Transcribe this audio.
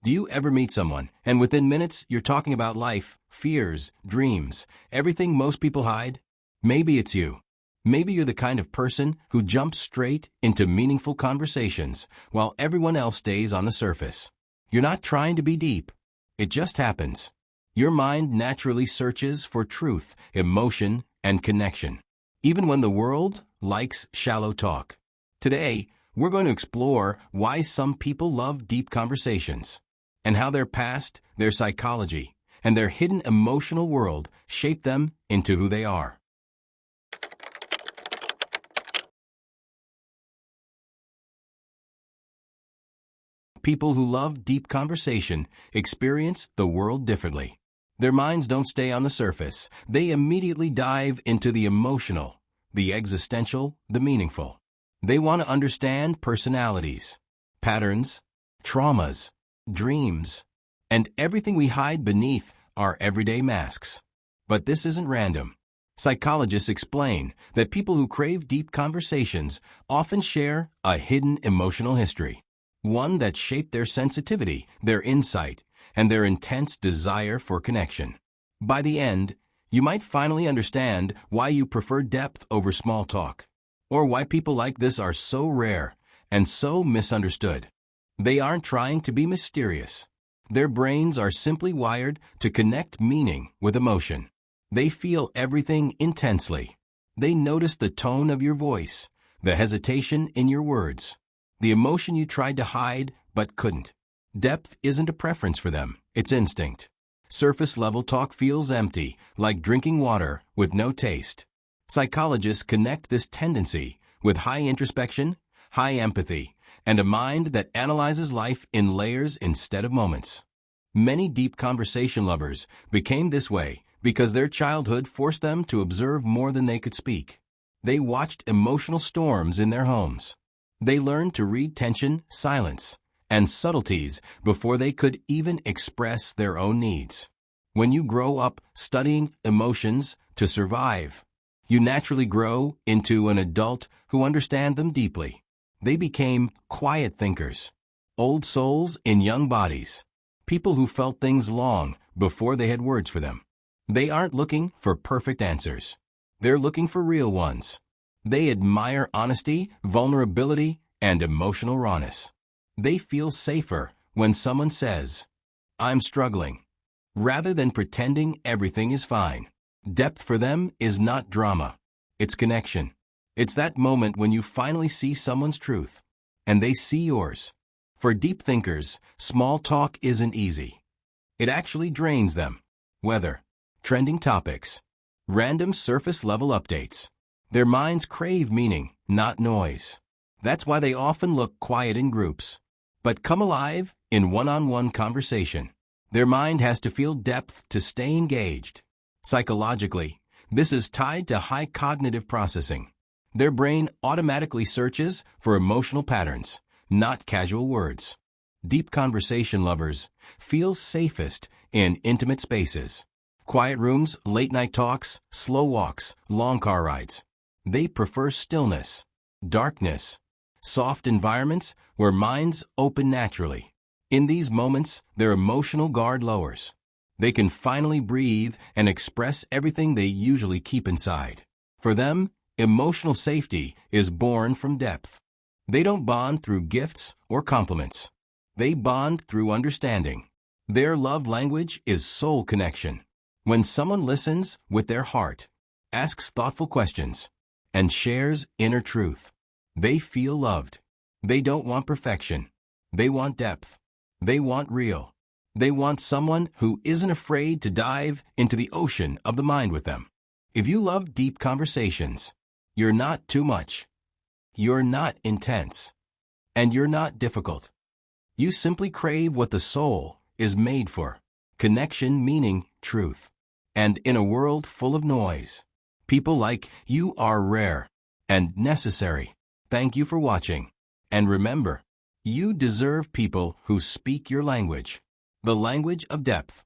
Do you ever meet someone, and within minutes you're talking about life, fears, dreams, everything most people hide? Maybe it's you. Maybe you're the kind of person who jumps straight into meaningful conversations while everyone else stays on the surface. You're not trying to be deep. It just happens. Your mind naturally searches for truth, emotion, and connection, even when the world likes shallow talk. Today, we're going to explore why some people love deep conversations, and how their past, their psychology, and their hidden emotional world shape them into who they are. People who love deep conversation experience the world differently. Their minds don't stay on the surface. They immediately dive into the emotional, the existential, the meaningful. They want to understand personalities, patterns, traumas, dreams, and everything we hide beneath our everyday masks. But this isn't random. Psychologists explain that people who crave deep conversations often share a hidden emotional history, one that shaped their sensitivity, their insight, and their intense desire for connection. By the end, you might finally understand why you prefer depth over small talk, or why people like this are so rare and so misunderstood. They aren't trying to be mysterious. Their brains are simply wired to connect meaning with emotion. They feel everything intensely. They notice the tone of your voice, the hesitation in your words, the emotion you tried to hide but couldn't. Depth isn't a preference for them, it's instinct. Surface-level talk feels empty, like drinking water with no taste. Psychologists connect this tendency with high introspection, high empathy, and a mind that analyzes life in layers instead of moments. Many deep conversation lovers became this way because their childhood forced them to observe more than they could speak. They watched emotional storms in their homes. They learned to read tension, silence, and subtleties before they could even express their own needs. When you grow up studying emotions to survive, you naturally grow into an adult who understands them deeply. They became quiet thinkers, old souls in young bodies, people who felt things long before they had words for them. They aren't looking for perfect answers. They're looking for real ones. They admire honesty, vulnerability, and emotional rawness. They feel safer when someone says, "I'm struggling," rather than pretending everything is fine. Depth for them is not drama. It's connection. It's that moment when you finally see someone's truth, and they see yours. For deep thinkers, small talk isn't easy. It actually drains them. Weather, trending topics, random surface-level updates. Their minds crave meaning, not noise. That's why they often look quiet in groups, but come alive in one-on-one conversation. Their mind has to feel depth to stay engaged. Psychologically, this is tied to high cognitive processing. Their brain automatically searches for emotional patterns, not casual words. Deep conversation lovers feel safest in intimate spaces. Quiet rooms, late-night talks, slow walks, long car rides. They prefer stillness, darkness, soft environments where minds open naturally. In these moments, their emotional guard lowers. They can finally breathe and express everything they usually keep inside. For them, emotional safety is born from depth. They don't bond through gifts or compliments. They bond through understanding. Their love language is soul connection. When someone listens with their heart, asks thoughtful questions, and shares inner truth, they feel loved. They don't want perfection. They want depth. They want real. They want someone who isn't afraid to dive into the ocean of the mind with them. If you love deep conversations, you're not too much. You're not intense. And you're not difficult. You simply crave what the soul is made for. Connection meaning truth. And in a world full of noise, people like you are rare and necessary. Thank you for watching. And remember, you deserve people who speak your language, the language of depth.